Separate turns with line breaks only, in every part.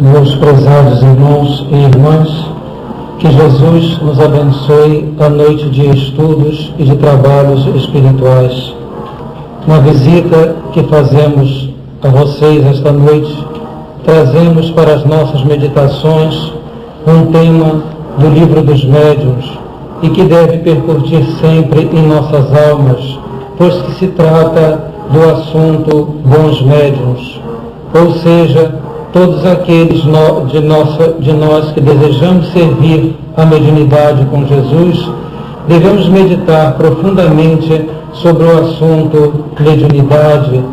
Meus prezados irmãos e irmãs, que Jesus nos abençoe a noite de estudos e de trabalhos espirituais. Na visita que fazemos a vocês esta noite, trazemos para as nossas meditações um tema do Livro dos Médiuns e que deve percutir sempre em nossas almas, pois que se trata do assunto bons médiuns, ou seja, todos aqueles de nós que desejamos servir a mediunidade com Jesus, devemos meditar profundamente sobre o assunto mediunidade,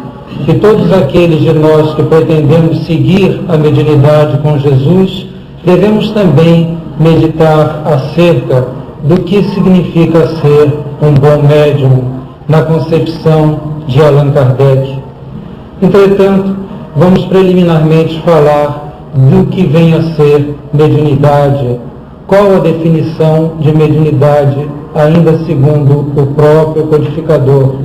e todos aqueles de nós que pretendemos seguir a mediunidade com Jesus, devemos também meditar acerca do que significa ser um bom médium, na concepção de Allan Kardec. Entretanto, vamos preliminarmente falar do que vem a ser mediunidade, qual a definição de mediunidade, ainda segundo o próprio codificador.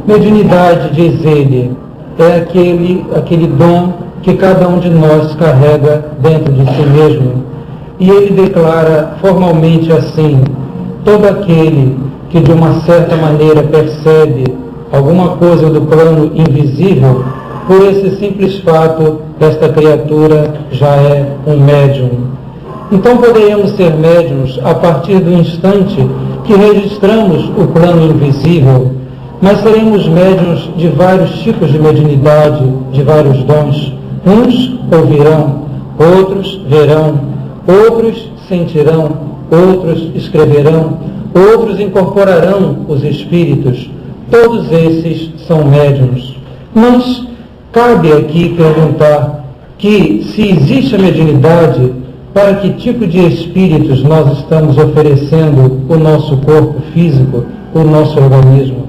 Mediunidade, diz ele, é aquele dom que cada um de nós carrega dentro de si mesmo. E ele declara formalmente assim: todo aquele que de uma certa maneira percebe alguma coisa do plano invisível, por esse simples fato, esta criatura já é um médium. Então poderemos ser médiums a partir do instante que registramos o plano invisível, mas seremos médiums de vários tipos de mediunidade, de vários dons. Uns ouvirão, outros verão, outros sentirão, outros escreverão, outros incorporarão os espíritos. Todos esses são médiums. Mas cabe aqui perguntar que, se existe a mediunidade, para que tipo de espíritos nós estamos oferecendo o nosso corpo físico, o nosso organismo?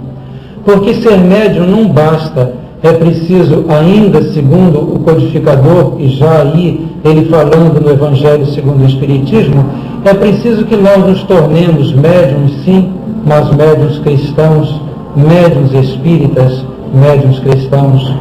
Porque ser médium não basta, é preciso ainda, segundo o codificador, e já aí ele falando no Evangelho segundo o Espiritismo, é preciso que nós nos tornemos médiums, sim, mas médiums cristãos, médiums espíritas, médiums cristãos.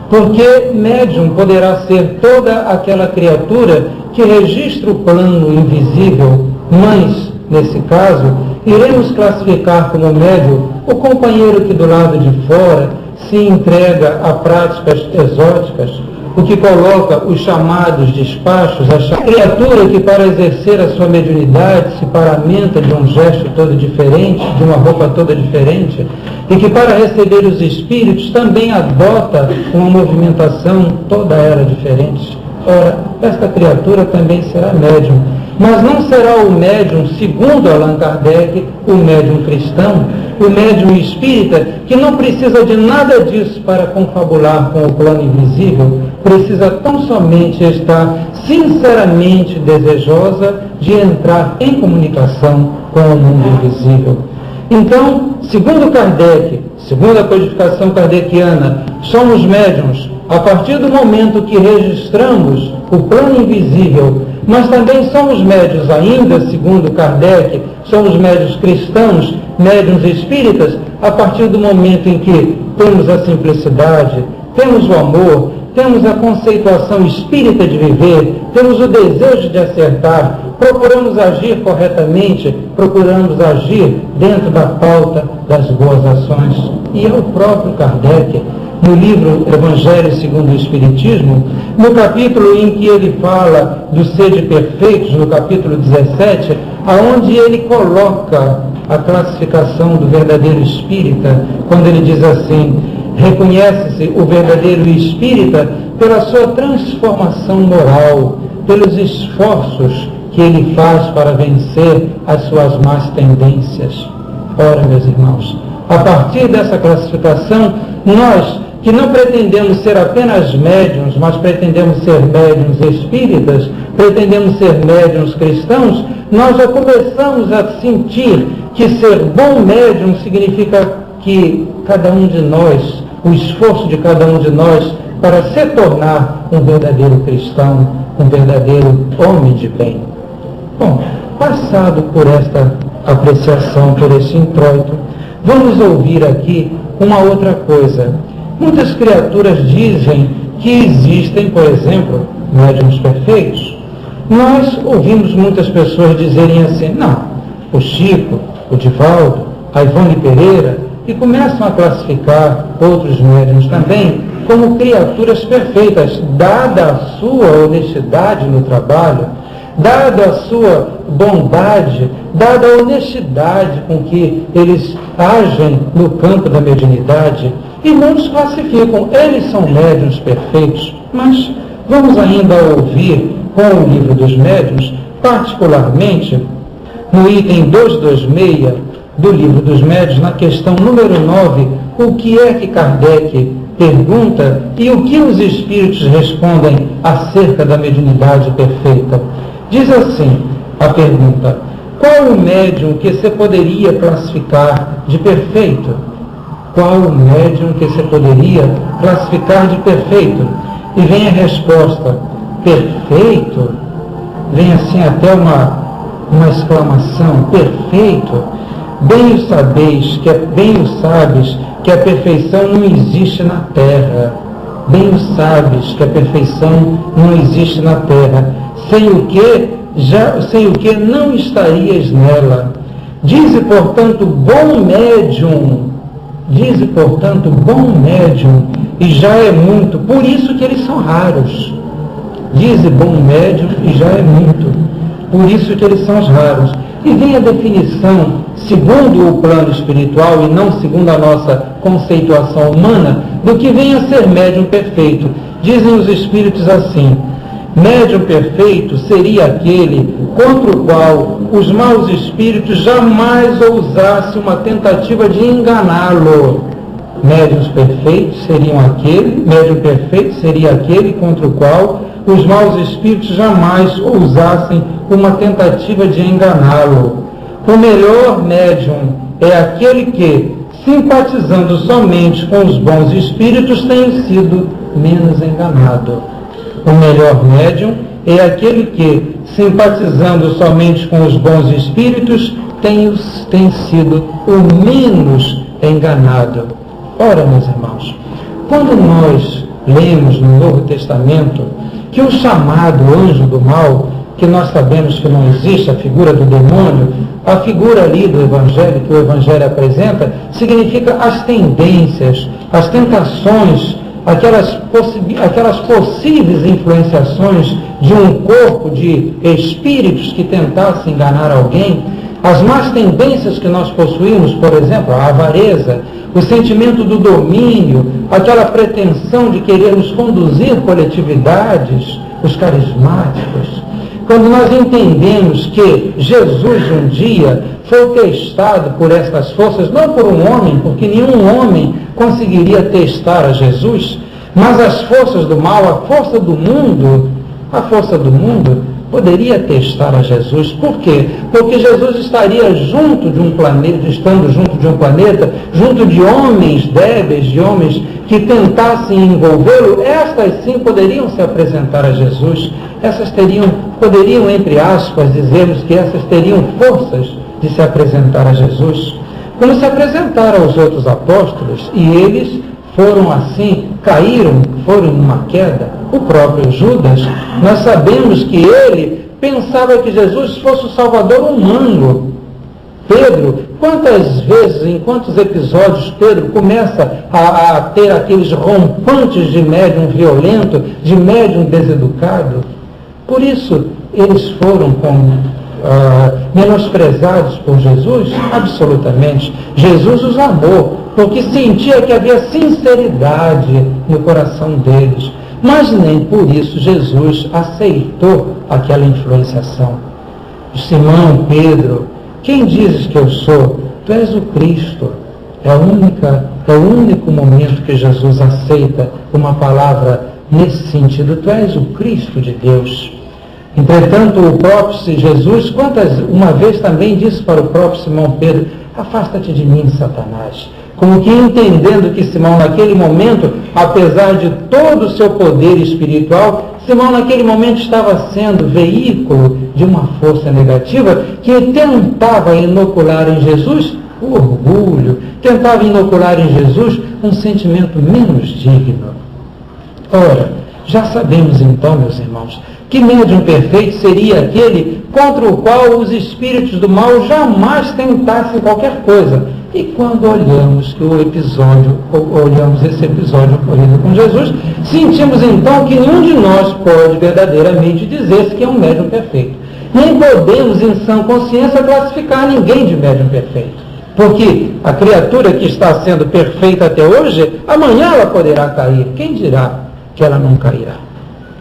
Porque médium poderá ser toda aquela criatura que registra o plano invisível, mas, nesse caso, iremos classificar como médium o companheiro que do lado de fora se entrega a práticas exóticas, o que coloca os chamados despachos, a criatura que para exercer a sua mediunidade se paramenta de um gesto todo diferente, de uma roupa toda diferente, e que para receber os espíritos também adota uma movimentação toda ela diferente. Ora, esta criatura também será médium, mas não será o médium, segundo Allan Kardec, o médium cristão, o médium espírita, que não precisa de nada disso para confabular com o plano invisível, precisa tão somente estar sinceramente desejosa de entrar em comunicação com o mundo invisível. Então, segundo Kardec, segundo a codificação kardeciana, somos médiums a partir do momento que registramos o plano invisível, mas também somos médiuns ainda, segundo Kardec, somos médiuns cristãos, médiuns espíritas, a partir do momento em que temos a simplicidade, temos o amor, temos a conceituação espírita de viver, temos o desejo de acertar, procuramos agir corretamente, procuramos agir dentro da pauta das boas ações. E é o próprio Kardec, no livro Evangelho segundo o Espiritismo, no capítulo em que ele fala do sede perfeitos, no capítulo 17, aonde ele coloca a classificação do verdadeiro espírita, quando ele diz assim: reconhece-se o verdadeiro espírita pela sua transformação moral, pelos esforços que ele faz para vencer as suas más tendências. Ora, meus irmãos, a partir dessa classificação, nós que não pretendemos ser apenas médiuns, mas pretendemos ser médiuns espíritas, pretendemos ser médiuns cristãos, nós já começamos a sentir que ser bom médium significa que cada um de nós, o esforço de cada um de nós para se tornar um verdadeiro cristão, um verdadeiro homem de bem. Bom, passado por esta apreciação, por esse introito, vamos ouvir aqui uma outra coisa. Muitas criaturas dizem que existem, por exemplo, médiuns perfeitos? Nós ouvimos muitas pessoas dizerem assim, não, o Chico, o Divaldo, a Ivone Pereira, e começam a classificar outros médiuns também como criaturas perfeitas, dada a sua honestidade no trabalho, dada a sua bondade, dada a honestidade com que eles agem no campo da mediunidade, e não os classificam, eles são médiuns perfeitos. Mas vamos ainda ouvir com o Livro dos Médiuns, particularmente no item 226 do Livro dos Médiuns, na questão número 9, o que é que Kardec pergunta e o que os espíritos respondem acerca da mediunidade perfeita. Diz assim a pergunta: qual o médium que se poderia classificar de perfeito? Qual o médium que se poderia classificar de perfeito? E vem a resposta: perfeito? Vem assim até uma exclamação: perfeito? Bem o sabes que a perfeição não existe na terra. Bem o sabes que a perfeição não existe na terra, sem o que não estarias nela. Dize, portanto, bom médium, e já é muito, por isso que eles são raros. Dize bom médium, e já é muito, por isso que eles são raros. E vem a definição, segundo o plano espiritual e não segundo a nossa conceituação humana, do que vem a ser médium perfeito. Dizem os espíritos assim: médium perfeito seria aquele contra o qual os maus espíritos jamais ousassem uma tentativa de enganá-lo. Médium perfeito seria aquele contra o qual os maus espíritos jamais ousassem uma tentativa de enganá-lo. O melhor médium é aquele que, simpatizando somente com os bons espíritos, tem sido menos enganado. O melhor médium é aquele que, simpatizando somente com os bons espíritos, tem sido o menos enganado. Ora, meus irmãos, quando nós lemos no Novo Testamento que o chamado anjo do mal, que nós sabemos que não existe a figura do demônio, a figura ali do Evangelho, que o Evangelho apresenta, significa as tendências, as tentações, aquelas possíveis influenciações de um corpo de espíritos que tentassem enganar alguém, as más tendências que nós possuímos, por exemplo, a avareza, o sentimento do domínio, aquela pretensão de querermos conduzir coletividades, os carismáticos. Quando nós entendemos que Jesus um dia foi testado por estas forças, não por um homem, porque nenhum homem conseguiria testar a Jesus, mas as forças do mal, a força do mundo poderia testar a Jesus. Por quê? Porque Jesus estaria estando junto de um planeta, junto de homens débeis, de homens que tentassem envolvê-lo. Estas sim poderiam se apresentar a Jesus. Poderiam, entre aspas, dizermos que essas teriam forças de se apresentar a Jesus, como se apresentaram aos outros apóstolos, e eles foram assim, foram numa queda. O próprio Judas, nós sabemos que ele pensava que Jesus fosse o Salvador humano. Pedro, quantas vezes, em quantos episódios Pedro começa a ter aqueles rompantes de médium violento, de médium deseducado? Por isso, eles foram menosprezados por Jesus? Absolutamente. Jesus os amou, porque sentia que havia sinceridade no coração deles. Mas nem por isso Jesus aceitou aquela influenciação. Simão, Pedro, quem dizes que eu sou? Tu és o Cristo. É o único momento que Jesus aceita uma palavra nesse sentido. Tu és o Cristo de Deus. Entretanto, o próprio Jesus, uma vez também disse para o próprio Simão Pedro: afasta-te de mim, Satanás. Como que entendendo que Simão naquele momento, apesar de todo o seu poder espiritual, Simão naquele momento estava sendo veículo de uma força negativa que tentava inocular em Jesus o orgulho, tentava inocular em Jesus um sentimento menos digno. Ora, Já sabemos então, meus irmãos, que médium perfeito seria aquele contra o qual os espíritos do mal jamais tentassem qualquer coisa. E quando olhamos esse episódio ocorrido com Jesus, sentimos então que nenhum de nós pode verdadeiramente dizer-se que é um médium perfeito. Nem podemos, em sã consciência, classificar ninguém de médium perfeito. Porque a criatura que está sendo perfeita até hoje, amanhã ela poderá cair. Quem dirá que ela não cairá?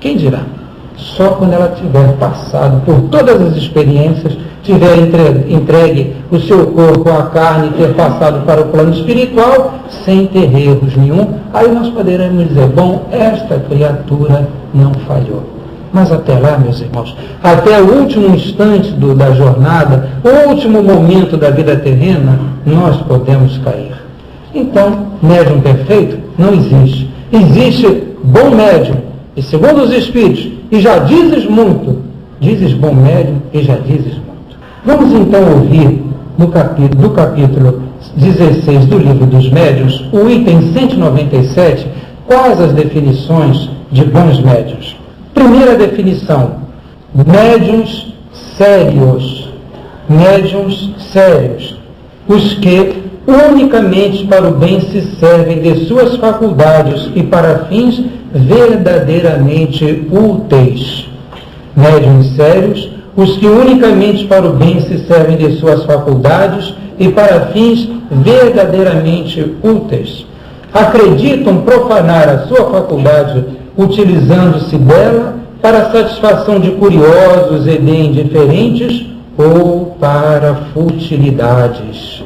Quem dirá? Só quando ela tiver passado por todas as experiências, tiver entregue o seu corpo à carne e ter passado para o plano espiritual, sem ter erros nenhum, aí nós poderemos dizer, bom, esta criatura não falhou. Mas até lá, meus irmãos, até o último instante da jornada, o último momento da vida terrena, nós podemos cair. Então, médium perfeito não existe. Existe bom médium, e segundo os Espíritos, e já dizes muito, dizes bom médium e já dizes muito. Vamos então ouvir do capítulo 16 do Livro dos Médiuns, o item 197, quais as definições de bons médiuns. Primeira definição, médiuns sérios. Médiuns sérios, os que unicamente para o bem se servem de suas faculdades e para fins verdadeiramente úteis. Médiuns sérios, os que unicamente para o bem se servem de suas faculdades e para fins verdadeiramente úteis. Acreditam profanar a sua faculdade utilizando-se dela para a satisfação de curiosos e de indiferentes ou para futilidades.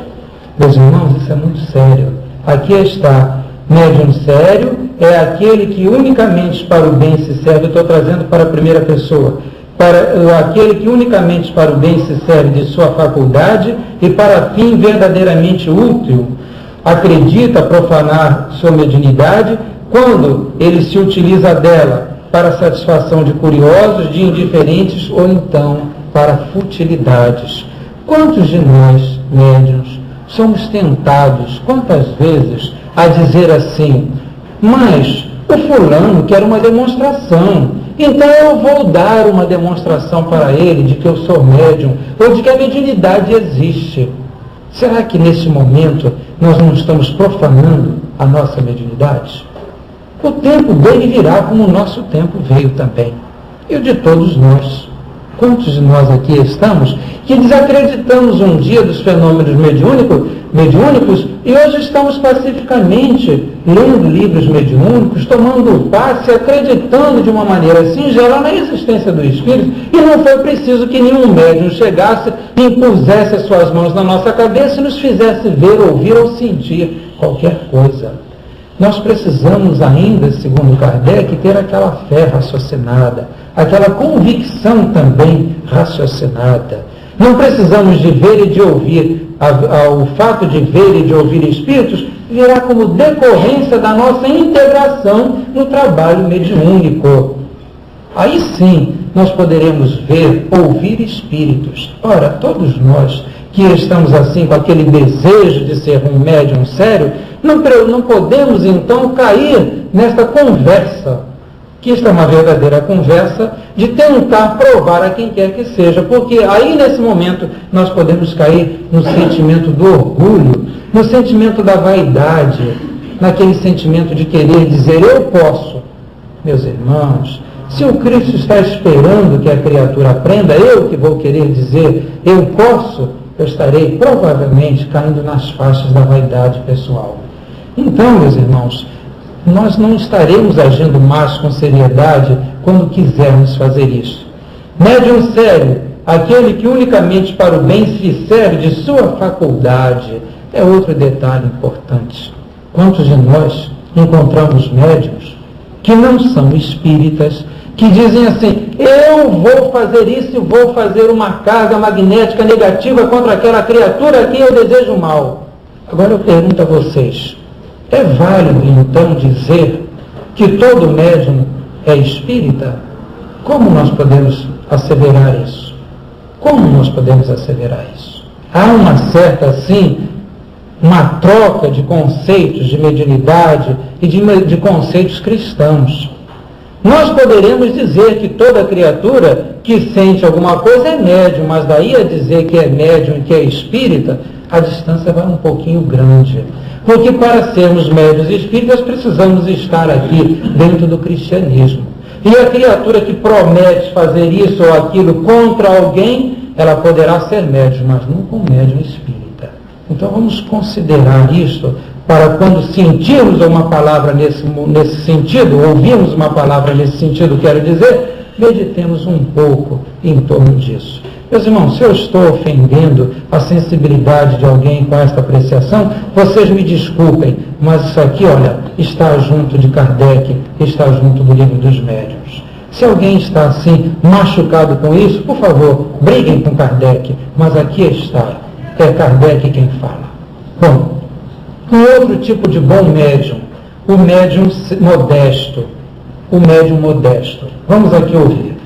Meus irmãos, isso é muito sério. Aqui está, médium sério é aquele que unicamente para o bem se serve, estou trazendo para a primeira pessoa, aquele que unicamente para o bem se serve de sua faculdade e para fim verdadeiramente útil, acredita profanar sua mediunidade quando ele se utiliza dela para a satisfação de curiosos, de indiferentes ou então para futilidades. Quantos de nós, médiuns, somos tentados, quantas vezes, a dizer assim, mas o fulano quer uma demonstração, então eu vou dar uma demonstração para ele de que eu sou médium, ou de que a mediunidade existe. Será que nesse momento nós não estamos profanando a nossa mediunidade? O tempo dele virá como o nosso tempo veio também. E o de todos nós. Quantos de nós aqui estamos que desacreditamos um dia dos fenômenos mediúnicos e hoje estamos pacificamente lendo livros mediúnicos, tomando o passe, acreditando de uma maneira singela na existência do Espírito, e não foi preciso que nenhum médium chegasse e impusesse as suas mãos na nossa cabeça e nos fizesse ver, ouvir ou sentir qualquer coisa. Nós precisamos ainda, segundo Kardec, ter aquela fé raciocinada, aquela convicção também raciocinada. Não precisamos de ver e de ouvir. O fato de ver e de ouvir espíritos virá como decorrência da nossa integração no trabalho mediúnico. Aí sim, nós poderemos ver, ouvir espíritos. Ora, todos nós que estamos assim com aquele desejo de ser um médium sério, não podemos então cair nesta conversa, que esta é uma verdadeira conversa, de tentar provar a quem quer que seja, porque aí nesse momento nós podemos cair no sentimento do orgulho, no sentimento da vaidade, naquele sentimento de querer dizer eu posso. Meus irmãos, se o Cristo está esperando que a criatura aprenda, eu que vou querer dizer eu posso, eu estarei provavelmente caindo nas faixas da vaidade pessoal. Então, meus irmãos, nós não estaremos agindo mais com seriedade quando quisermos fazer isso. Médium sério, aquele que unicamente para o bem se serve de sua faculdade, é outro detalhe importante. Quantos de nós encontramos médiuns que não são espíritas, que dizem assim, eu vou fazer isso e vou fazer uma carga magnética negativa contra aquela criatura a quem eu desejo mal. Agora eu pergunto a vocês, é válido então dizer que todo médium é espírita? Como nós podemos asseverar isso? Como nós podemos asseverar isso? Há uma certa, assim, uma troca de conceitos de mediunidade e de conceitos cristãos. Nós poderemos dizer que toda criatura que sente alguma coisa é médium, mas daí a dizer que é médium e que é espírita, a distância vai um pouquinho grande. Porque para sermos médiuns e espíritas precisamos estar aqui dentro do cristianismo. E a criatura que promete fazer isso ou aquilo contra alguém, ela poderá ser médium, mas nunca um médium espírita. Então vamos considerar isso para quando sentirmos uma palavra nesse sentido, ouvirmos uma palavra nesse sentido, quero dizer, meditemos um pouco em torno disso. Meus irmãos, se eu estou ofendendo a sensibilidade de alguém com esta apreciação, vocês me desculpem, mas isso aqui, olha, está junto de Kardec, está junto do Livro dos Médiuns. Se alguém está assim, machucado com isso, por favor, briguem com Kardec, mas aqui está, é Kardec quem fala. Bom, um outro tipo de bom médium, o médium modesto. O médium modesto. Vamos aqui ouvir.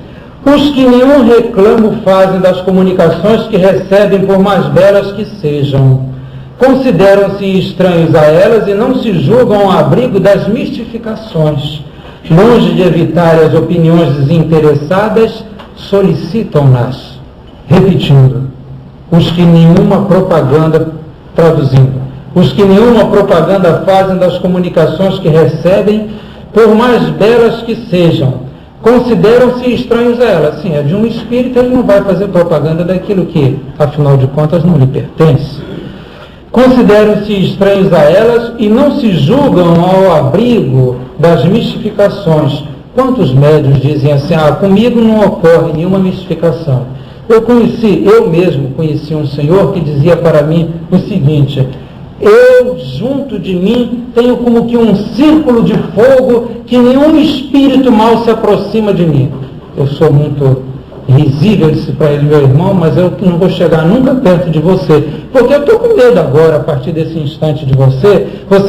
Os que nenhum reclamo fazem das comunicações que recebem, por mais belas que sejam. Consideram-se estranhos a elas e não se julgam ao abrigo das mistificações. Longe de evitar as opiniões desinteressadas, solicitam-nas. Repetindo, os que nenhuma propaganda, traduzindo, os que nenhuma propaganda fazem das comunicações que recebem, por mais belas que sejam, consideram-se estranhos a elas. Sim, é de um espírito, ele não vai fazer propaganda daquilo que, afinal de contas, não lhe pertence. Consideram-se estranhos a elas e não se julgam ao abrigo das mistificações. Quantos médiuns dizem assim, comigo não ocorre nenhuma mistificação. Eu mesmo conheci um senhor que dizia para mim o seguinte: eu, junto de mim, tenho como que um círculo de fogo que nenhum espírito mal se aproxima de mim. Eu sou muito risível, eu disse para ele, meu irmão, mas eu não vou chegar nunca perto de você, porque eu estou com medo agora, a partir desse instante de você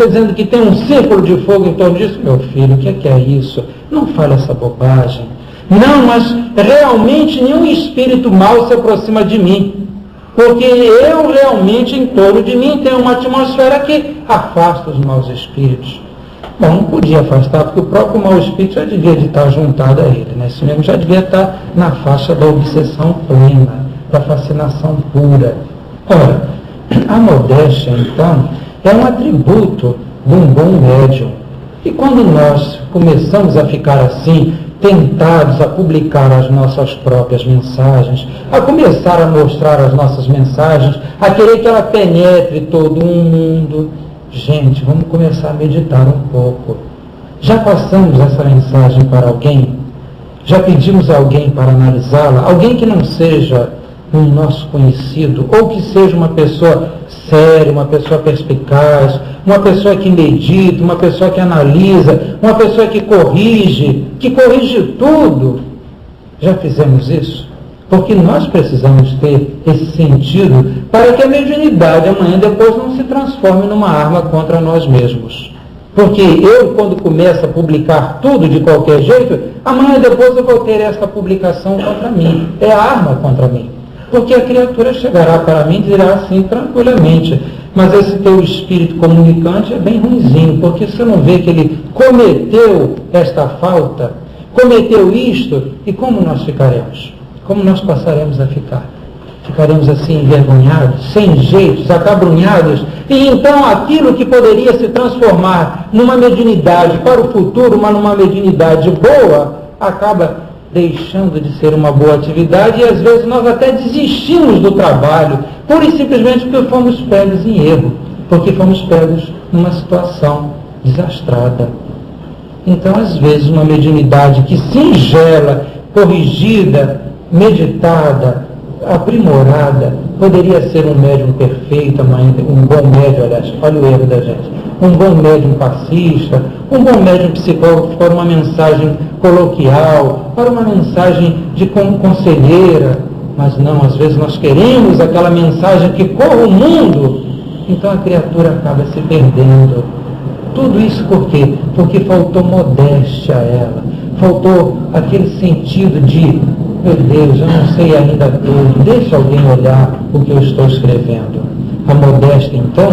dizendo que tem um círculo de fogo em torno disso. Meu filho, o que é isso? Não fale essa bobagem. Não, mas realmente nenhum espírito mal se aproxima de mim. Porque eu realmente, em torno de mim, tenho uma atmosfera que afasta os maus espíritos. Bom, não podia afastar, porque o próprio mau espírito já devia de estar juntado a ele, né? Esse mesmo já devia estar na faixa da obsessão plena, da fascinação pura. Ora, a modéstia, então, é um atributo de um bom médium. E quando nós começamos a ficar assim, tentados a publicar as nossas próprias mensagens, a começar a mostrar as nossas mensagens, a querer que ela penetre todo um mundo. Gente, vamos começar a meditar um pouco. Já passamos essa mensagem para alguém? Já pedimos a alguém para analisá-la? Alguém que não seja um nosso conhecido, ou que seja uma pessoa séria, uma pessoa perspicaz, uma pessoa que medita, uma pessoa que analisa, uma pessoa que corrige tudo. Já fizemos isso? Porque nós precisamos ter esse sentido para que a mediunidade amanhã depois não se transforme numa arma contra nós mesmos. Porque eu, quando começo a publicar tudo de qualquer jeito, amanhã depois eu vou ter essa publicação contra mim. É a arma contra mim. Porque a criatura chegará para mim e dirá assim tranquilamente, mas esse teu espírito comunicante é bem ruinzinho, porque você não vê que ele cometeu esta falta, cometeu isto, e como nós ficaremos? Como nós passaremos a ficar? Ficaremos assim envergonhados, sem jeitos, acabrunhados, e então aquilo que poderia se transformar numa mediunidade para o futuro, mas numa mediunidade boa, acaba deixando de ser uma boa atividade, e às vezes nós até desistimos do trabalho, pura e simplesmente porque fomos pegos em erro, porque fomos pegos numa situação desastrada. Então, às vezes, uma mediunidade que singela, corrigida, meditada, aprimorada, poderia ser um médium perfeito, um bom médium, aliás, olha o erro da gente, um bom médium passista, um bom médium psicólogo para uma mensagem coloquial, para uma mensagem de conselheira, mas não, às vezes nós queremos aquela mensagem que corra o mundo, então a criatura acaba se perdendo. Tudo isso por quê? Porque faltou modéstia a ela, faltou aquele sentido de, meu Deus, eu não sei ainda tudo, deixa alguém olhar o que eu estou escrevendo. A modéstia, então,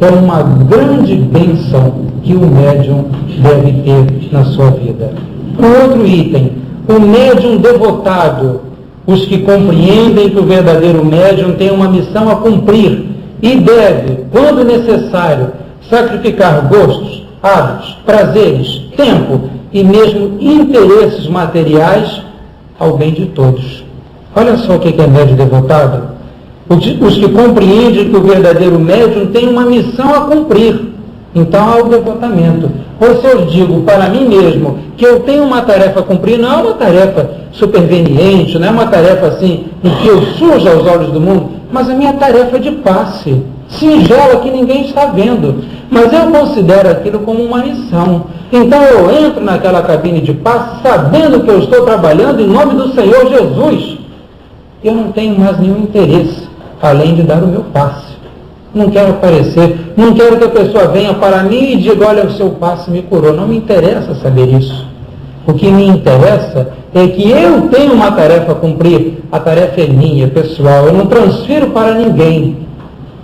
é uma grande bênção que o médium deve ter na sua vida. O outro item, o médium devotado, os que compreendem que o verdadeiro médium tem uma missão a cumprir e deve, quando necessário, sacrificar gostos, hábitos, prazeres, tempo e mesmo interesses materiais ao bem de todos. Olha só o que é médium devotado. Os que compreendem que o verdadeiro médium tem uma missão a cumprir. Então há o devotamento. Ou se eu digo para mim mesmo que eu tenho uma tarefa a cumprir, não é uma tarefa superveniente, não é uma tarefa assim em que eu sujo aos olhos do mundo, mas a minha tarefa é de passe, singela, que ninguém está vendo. Mas eu considero aquilo como uma missão. Então eu entro naquela cabine de passe sabendo que eu estou trabalhando em nome do Senhor Jesus. Eu não tenho mais nenhum interesse, além de dar o meu passe. Não quero aparecer, não quero que a pessoa venha para mim e diga, olha, o seu passe me curou. Não me interessa saber isso. O que me interessa é que eu tenho uma tarefa a cumprir. A tarefa é minha, pessoal. Eu não transfiro para ninguém.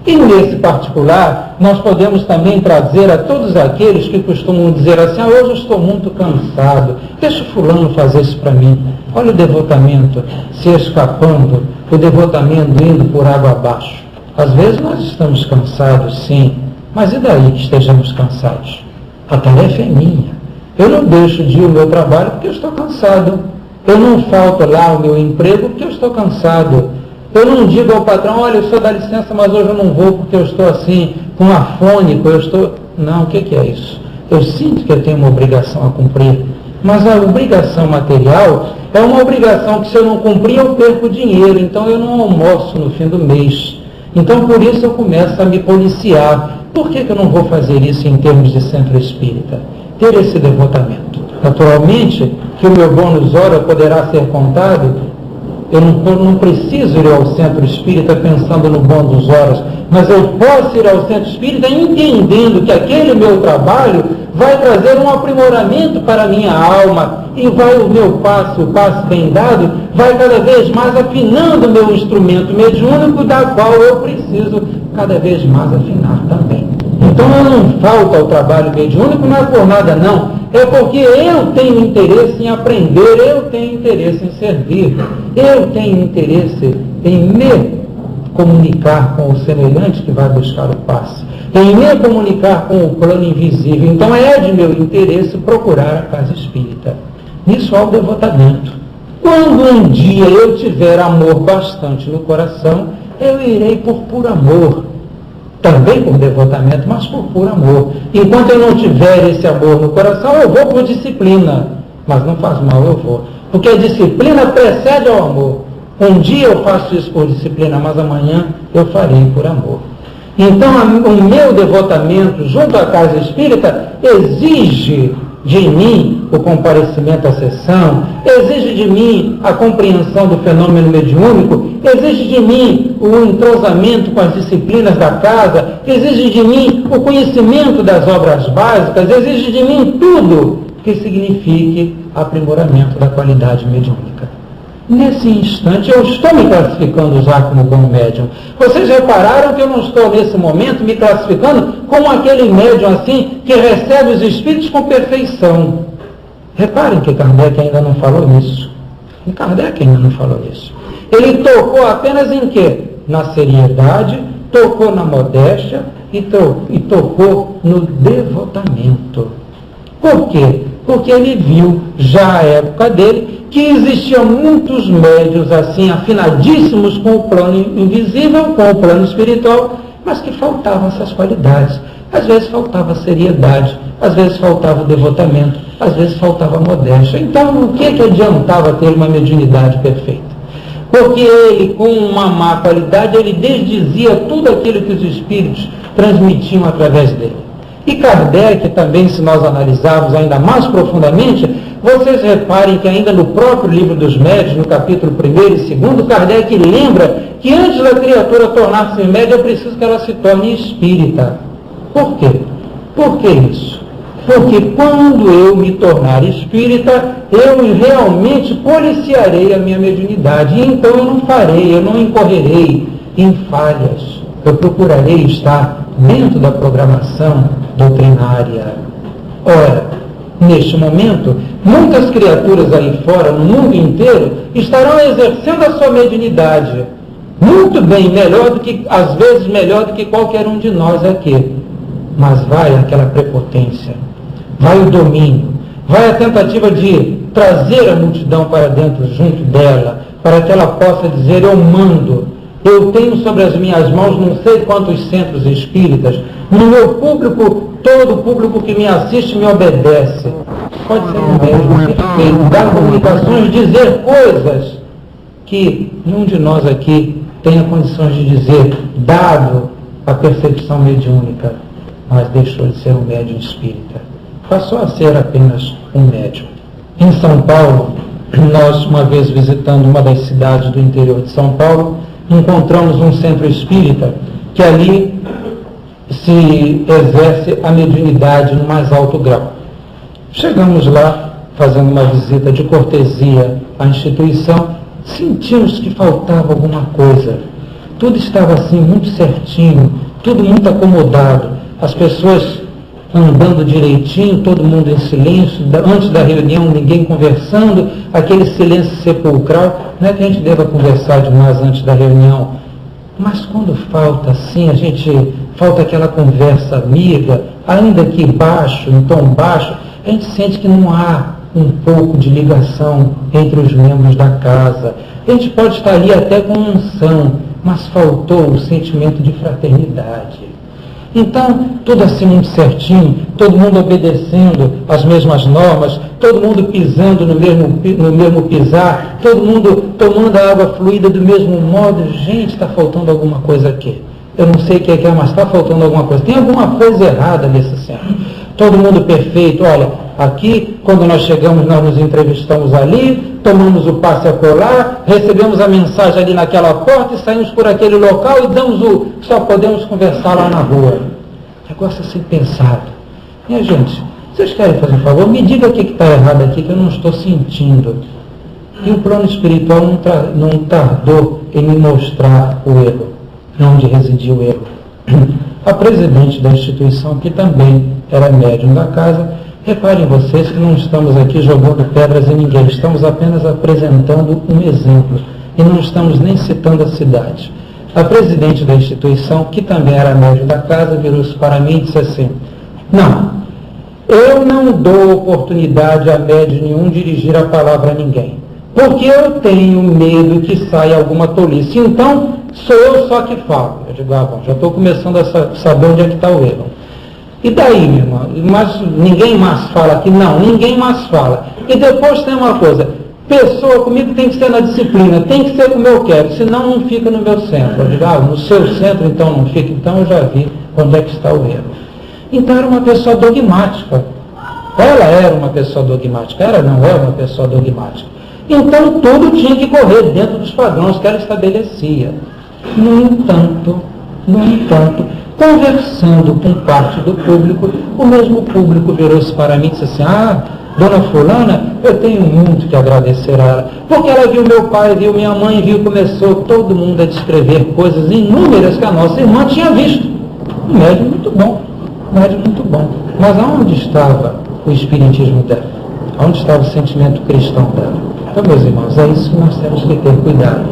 E nesse particular, nós podemos também trazer a todos aqueles que costumam dizer assim, hoje eu estou muito cansado, deixa o fulano fazer isso para mim. Olha o devotamento se escapando, o devotamento indo por água abaixo. Às vezes nós estamos cansados, sim, mas e daí que estejamos cansados? A tarefa é minha. Eu não deixo de ir ao meu trabalho porque eu estou cansado. Eu não falto lá ao meu emprego porque eu estou cansado. Eu não digo ao patrão, olha, o senhor dá licença, mas hoje eu não vou porque eu estou assim, com afônico, eu estou... Não, o que é isso? Eu sinto que eu tenho uma obrigação a cumprir, mas a obrigação material é uma obrigação que se eu não cumprir eu perco dinheiro, então eu não almoço no fim do mês. Então por isso eu começo a me policiar. Por que eu não vou fazer isso em termos de centro espírita? Ter esse devotamento. Naturalmente que o meu bônus hora poderá ser contado. Eu não preciso ir ao centro espírita pensando no bônus horas, mas eu posso ir ao centro espírita entendendo que aquele meu trabalho vai trazer um aprimoramento para a minha alma e vai o meu passo, o passo bem dado, vai cada vez mais afinando o meu instrumento mediúnico, da qual eu preciso cada vez mais afinar também. Então eu não falto ao trabalho mediúnico, não é por nada não, é porque eu tenho interesse em aprender, eu tenho interesse em servir, eu tenho interesse em me comunicar com o semelhante que vai buscar o passe, em me comunicar com o plano invisível. Então é de meu interesse procurar a casa espírita. Nisso há o devotamento. Quando um dia eu tiver amor bastante no coração, eu irei por puro amor. Também por devotamento, mas por puro amor. Enquanto eu não tiver esse amor no coração, eu vou por disciplina. Mas não faz mal, eu vou. Porque a disciplina precede ao amor. Um dia eu faço isso por disciplina, mas amanhã eu farei por amor. Então o meu devotamento junto à casa espírita exige de mim o comparecimento à sessão, exige de mim a compreensão do fenômeno mediúnico, exige de mim o entrosamento com as disciplinas da casa, exige de mim o conhecimento das obras básicas, exige de mim tudo que signifique aprimoramento da qualidade mediúnica. Nesse instante, eu estou me classificando já como bom médium. Vocês repararam que eu não estou, nesse momento, me classificando como aquele médium assim, que recebe os espíritos com perfeição. Reparem que Kardec ainda não falou nisso. Kardec ainda não falou isso. Ele tocou apenas em quê? Na seriedade, tocou na modéstia e tocou no devotamento. Por quê? Porque ele viu, já à época dele, que existiam muitos médiuns assim, afinadíssimos com o plano invisível, com o plano espiritual, mas que faltavam essas qualidades. Às vezes faltava seriedade, às vezes faltava devotamento, às vezes faltava modéstia. Então, o que adiantava ter uma mediunidade perfeita? Porque ele, com uma má qualidade, ele desdizia tudo aquilo que os espíritos transmitiam através dele. E Kardec também, se nós analisarmos ainda mais profundamente, vocês reparem que ainda no próprio livro dos médiuns, no capítulo 1 e 2, Kardec lembra que antes da criatura tornar-se médium, é preciso que ela se torne espírita. Por quê? Por que isso? Porque quando eu me tornar espírita, eu realmente policiarei a minha mediunidade. E então eu não incorrerei em falhas. Eu procurarei estar dentro da programação doutrinária. Ora, neste momento, muitas criaturas aí fora, no mundo inteiro, estarão exercendo a sua mediunidade muito bem, melhor do que, às vezes melhor do que qualquer um de nós aqui. Mas vai aquela prepotência, vai o domínio, vai a tentativa de trazer a multidão para dentro junto dela, para que ela possa dizer: eu mando, eu tenho sobre as minhas mãos não sei quantos centros espíritas, no meu público, todo o público que me assiste me obedece. Pode ser um médium, dar comunicações, dizer coisas que nenhum de nós aqui tenha condições de dizer, dado a percepção mediúnica, mas deixou de ser um médium espírita. Passou a ser apenas um médium. Em São Paulo, nós, uma vez visitando uma das cidades do interior de São Paulo, encontramos um centro espírita que ali se exerce a mediunidade no mais alto grau. Chegamos lá, fazendo uma visita de cortesia à instituição, sentimos que faltava alguma coisa. Tudo estava assim muito certinho, tudo muito acomodado, as pessoas andando direitinho, todo mundo em silêncio, antes da reunião ninguém conversando, aquele silêncio sepulcral. Não é que a gente deva conversar demais antes da reunião, mas quando falta assim, falta aquela conversa amiga, ainda que baixo, em tom baixo, a gente sente que não há um pouco de ligação entre os membros da casa. A gente pode estar ali até com unção, mas faltou o sentimento de fraternidade. Então, tudo assim muito certinho, todo mundo obedecendo as mesmas normas, todo mundo pisando no mesmo pisar, todo mundo tomando a água fluida do mesmo modo. Gente, está faltando alguma coisa aqui. Eu não sei o que é, mas está faltando alguma coisa. Tem alguma coisa errada nesse centro. Todo mundo perfeito. Olha, aqui, quando nós chegamos, nós nos entrevistamos ali, tomamos o passe acolá, recebemos a mensagem ali naquela porta e saímos por aquele local e só podemos conversar lá na rua. Negócio assim pensado. Minha gente, vocês querem fazer um favor? Me diga o que está errado aqui, que eu não estou sentindo. E o plano espiritual não tardou em me mostrar o erro, onde residia o erro. A presidente da instituição, que também era médium da casa, reparem vocês que não estamos aqui jogando pedras em ninguém, estamos apenas apresentando um exemplo e não estamos nem citando a cidade. A presidente da instituição, que também era médium da casa, virou-se para mim e disse assim: não, eu não dou oportunidade a médium nenhum dirigir a palavra a ninguém, porque eu tenho medo que saia alguma tolice, então sou eu só que falo. Eu digo: bom, já estou começando a saber onde é que está o erro. E daí, minha irmã? Mas ninguém mais fala aqui? Não, ninguém mais fala. E depois tem uma coisa: pessoa comigo tem que ser na disciplina, tem que ser como eu quero, senão não fica no meu centro. Eu digo: no seu centro então não fica. Então eu já vi onde é que está o erro. Então era uma pessoa dogmática. Ela era uma pessoa dogmática. Não era uma pessoa dogmática. Então tudo tinha que correr dentro dos padrões que ela estabelecia. No entanto, conversando com parte do público, o mesmo público virou-se para mim e disse assim: dona fulana, eu tenho muito que agradecer a ela, porque ela viu meu pai, viu minha mãe, começou todo mundo a descrever coisas inúmeras que a nossa irmã tinha visto. Um médium muito bom, Mas aonde estava o espiritismo dela? Aonde estava o sentimento cristão dela? Então, meus irmãos, é isso que nós temos que ter cuidado.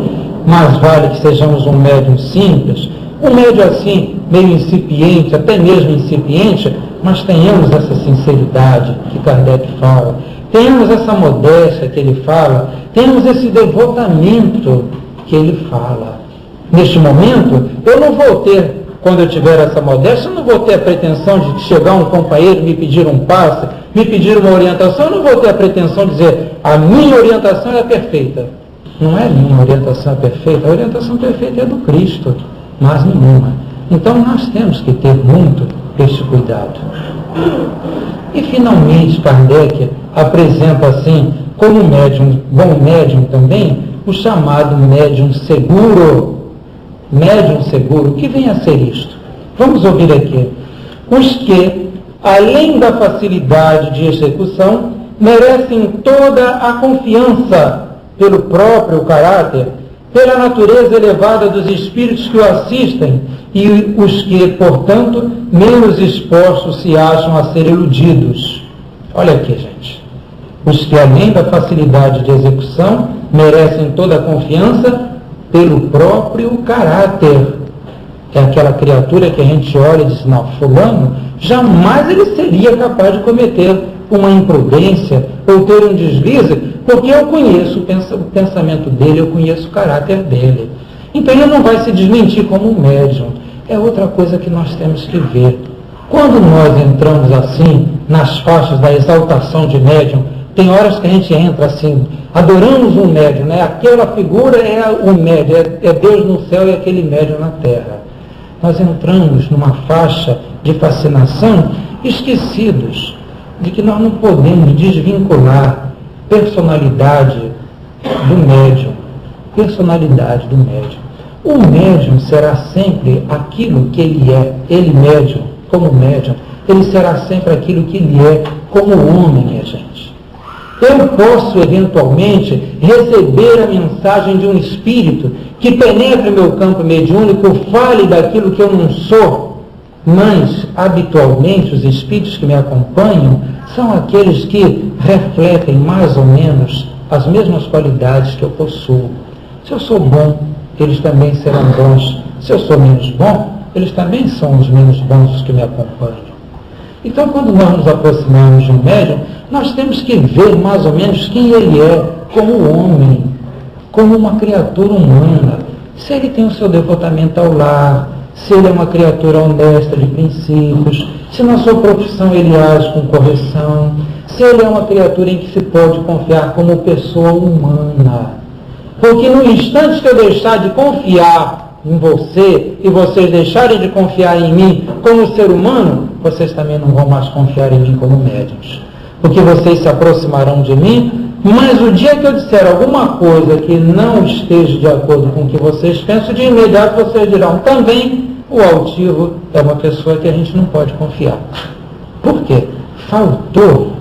Mais vale que sejamos um médium simples, um médium assim, meio incipiente, até mesmo incipiente, mas tenhamos essa sinceridade que Kardec fala, tenhamos essa modéstia que ele fala, tenhamos esse devotamento que ele fala. Neste momento, eu não vou ter, quando eu tiver essa modéstia, eu não vou ter a pretensão de chegar um companheiro, me pedir um passe, me pedir uma orientação, eu não vou ter a pretensão de dizer: a minha orientação é perfeita. Não é minha orientação perfeita, a orientação perfeita é do Cristo, mas nenhuma. Então nós temos que ter muito este cuidado. E finalmente Kardec apresenta assim, como médium, bom médium também, o chamado médium seguro. Médium seguro, o que vem a ser isto? Vamos ouvir aqui. Os que, além da facilidade de execução, merecem toda a confiança pelo próprio caráter, pela natureza elevada dos espíritos que o assistem, e os que, portanto, menos expostos se acham a ser iludidos. Olha aqui, gente. Os que, além da facilidade de execução, merecem toda a confiança pelo próprio caráter. É aquela criatura que a gente olha e diz, não, fulano, jamais ele seria capaz de cometer uma imprudência ou ter um deslize, porque eu conheço o pensamento dele, eu conheço o caráter dele. Então ele não vai se desmentir como um médium. É outra coisa que nós temos que ver. Quando nós entramos assim, nas faixas da exaltação de médium, tem horas que a gente entra assim, adoramos um médium, né? Aquela figura é o médium, é Deus no céu e aquele médium na terra. Nós entramos numa faixa de fascinação, esquecidos de que nós não podemos desvincular personalidade do médium. Personalidade do médium. O médium será sempre aquilo que ele é, ele médium, como médium, ele será sempre aquilo que ele é, como homem, minha gente. Eu posso, eventualmente, receber a mensagem de um espírito que penetre meu campo mediúnico, fale daquilo que eu não sou, mas, habitualmente, os espíritos que me acompanham são aqueles que refletem mais ou menos as mesmas qualidades que eu possuo. Se eu sou bom, eles também serão bons. Se eu sou menos bom, eles também são os menos bons os que me acompanham. Então, quando nós nos aproximamos de um médium, nós temos que ver mais ou menos quem ele é como homem, como uma criatura humana. Se ele tem o seu devotamento ao lar, se ele é uma criatura honesta de princípios, se na sua profissão ele age com correção, se ele é uma criatura em que se pode confiar como pessoa humana. Porque no instante que eu deixar de confiar em você e vocês deixarem de confiar em mim como ser humano, vocês também não vão mais confiar em mim como médiuns. Porque vocês se aproximarão de mim, mas o dia que eu disser alguma coisa que não esteja de acordo com o que vocês pensam, de imediato vocês dirão também, o altivo é uma pessoa que a gente não pode confiar. Por quê? Faltou